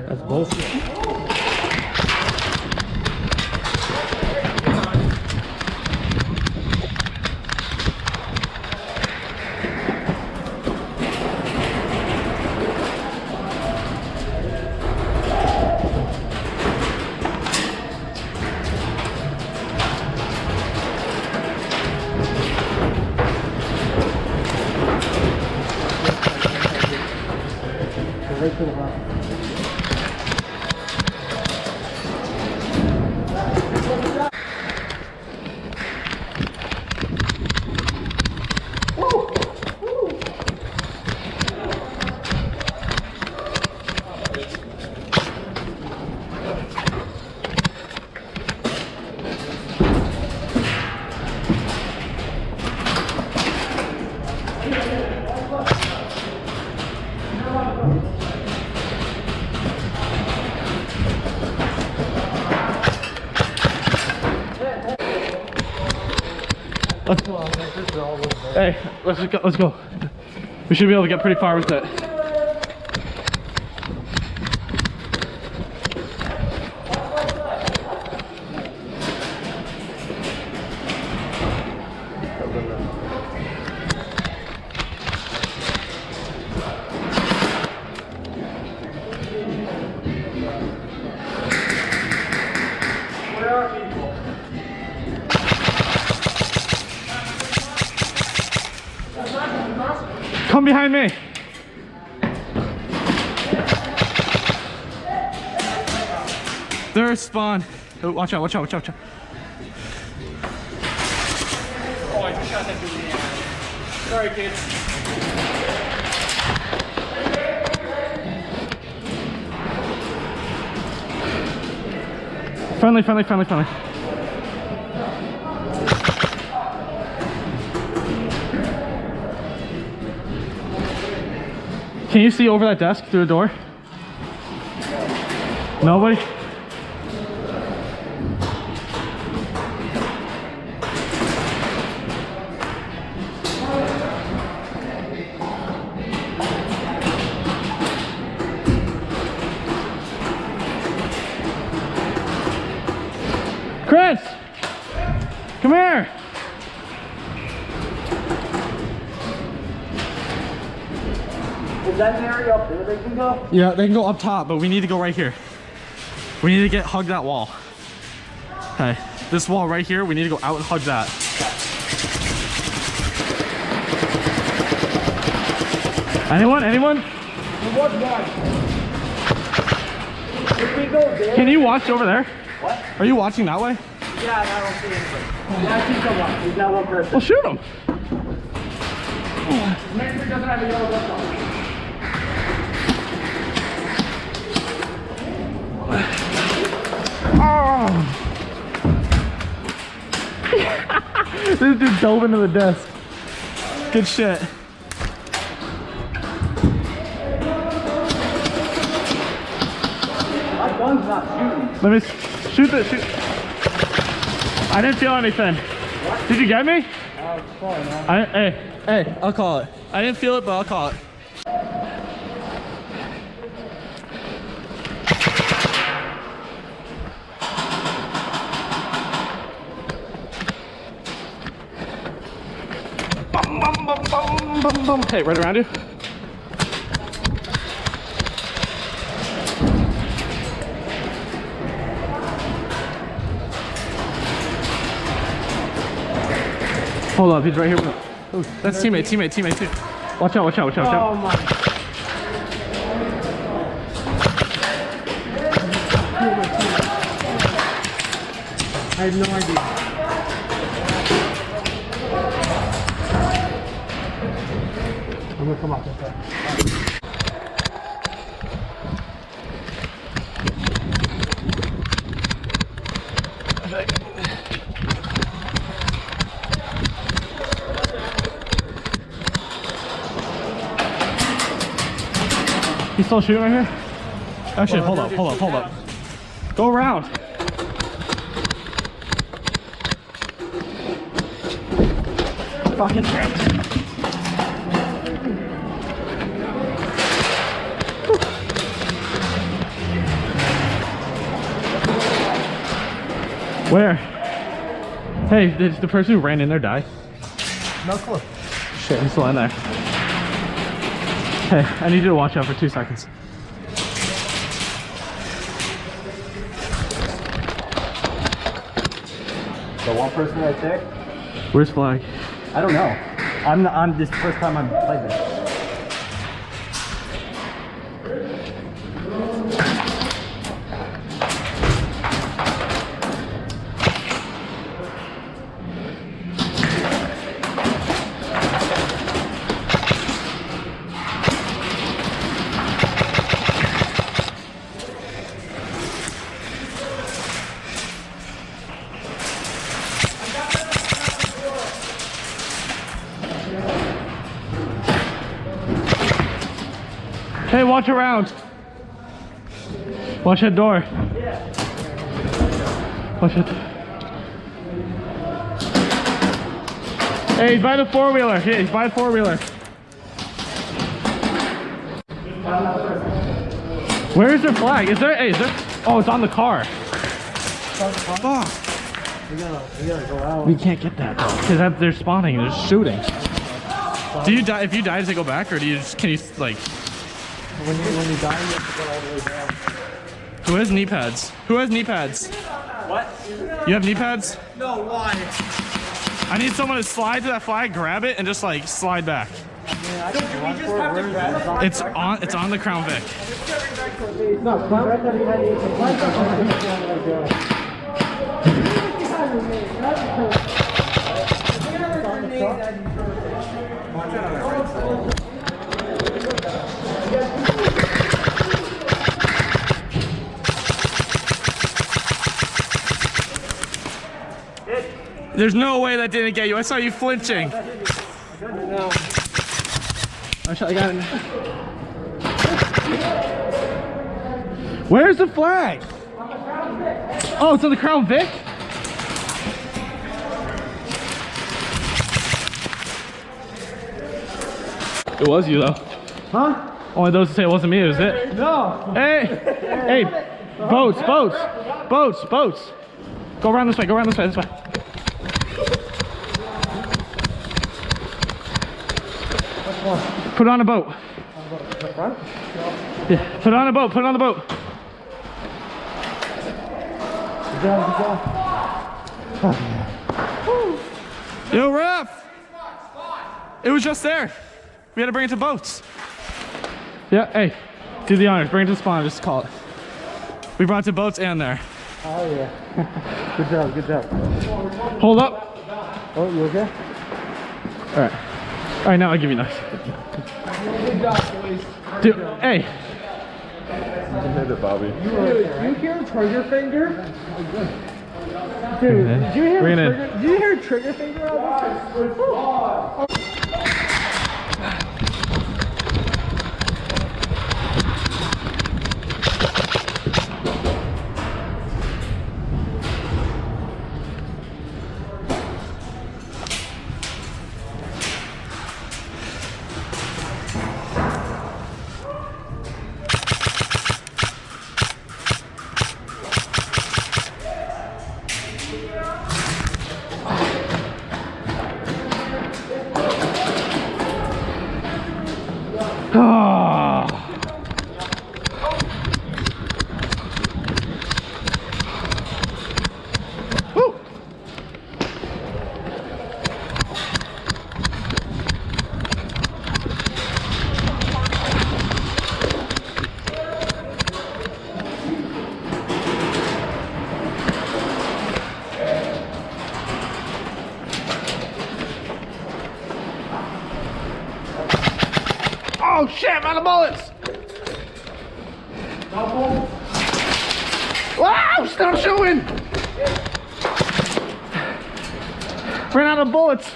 That's bullshit. Right to the left. Let's go. Hey, let's just go. Let's go. We should be able to get pretty far with it. Where are people? Come behind me. There's spawn. Oh, watch out, watch out, watch out, watch out. Oh, I just shot that dude in the ass. Sorry, kids. Friendly, friendly, friendly, friendly. Can you see over that desk through the door? Nobody? Chris! Come here! Is that an area up there they can go? Yeah, they can go up top, but we need to go right here. We need to hug that wall. Okay, this wall right here, we need to go out and hug that. Anyone? Anyone? There was one. If we go there... Can you watch over there? What? Are you watching that way? Yeah, I don't see anybody. Yeah, I see someone. He's not one person. Well, shoot him. Make sure he doesn't have a yellow vest on. Oh. This dude dove into the desk. Good shit. My gun's not shooting. Let me shoot the shoot. I didn't feel anything. What? Did you get me? Sorry, man. Hey, I'll call it. I didn't feel it, but I'll call it. Bum, bum, bum, bum, bum, bum. Hey, right around you. Hold up, he's right here. Oh, that's teammate too. Watch out, watch out, watch out, watch out. Oh my. I have no idea. I'm gonna come up with that. He's still shooting right here? Actually, hold up. Go around. Fucking Where? Hey, did the person who ran in there die? No clue. Shit, he's still in there. Hey, I need you to watch out for 2 seconds. The one person right there? Where's Flag? I don't know. I'm this first time I'm playing this. Hey, watch around. Watch that door. Watch it. Hey, he's by the four-wheeler. Yeah, he's by the four-wheeler. Where is their flag? Is there? Hey, is there? Oh, it's on the car. Fuck. We gotta go out. We can't get that though, because they're spawning and they're shooting. Do you die? If you die, does it go back, or do you just, can you like? When you die, you have to go all the way down. Who has knee pads? Who has knee pads? What? You have knee pads? No, why? I need someone to slide to that flag, grab it, and just like slide back. I don't think we just have to grab it. It's on the Crown Vic. No, There's no way that didn't get you. I saw you flinching. No. I got it. Where's the flag? Oh, it's on the Crown Vic? It was you though. Huh? Only those who say it wasn't me, it was it. No. Hey! Hey! Boats, boats! Boats, boats! Go around this way, go around this way, this way. Put it on a boat. The front? Yeah, put it on a boat, put it on the boat. Good job. Yo, ref! It was just there. We had to bring it to boats. Yeah, hey, do the honors, bring it to spawn, just call it. We brought it to boats and there. Oh yeah. Good job, good job. Hold up. Oh, you okay? All right. All right, now I'll give you nice. Good job, boys. Dude, hey. Dude, you hear trigger finger? Dude, Did you hear trigger finger on this? Oh. Woo. Oh shit, I'm out of bullets! Wow, stop shooting! Ran out of bullets.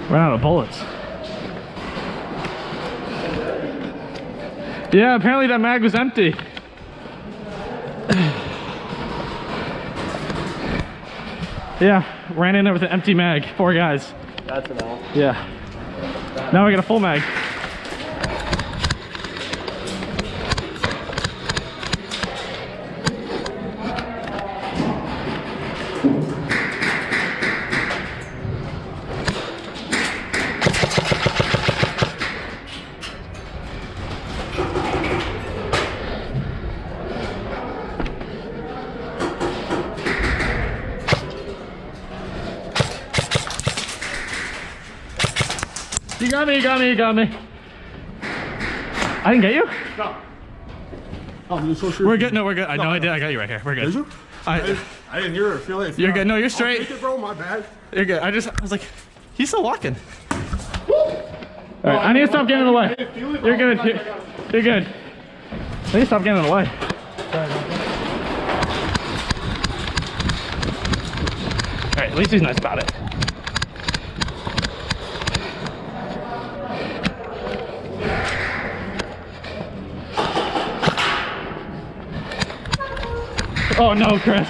Ran out of bullets. Yeah, apparently that mag was empty. Yeah, ran in there with an empty mag. 4 guys. That's an L. Yeah. Now we got a full mag. You got me, you got me, you got me. I didn't get you? No. Oh, you're so sure. We're good, no, we're good. I know I did, I got you right here. We're good. Did you? I didn't hear it. Feel it. You're good, no, you're straight. Take it, bro, my bad. You're good. I was like, he's still walking. Alright, I need to stop getting in the way. You're good, you're good. I need to stop getting in the way. Alright, at least he's nice about it. Oh no, Chris.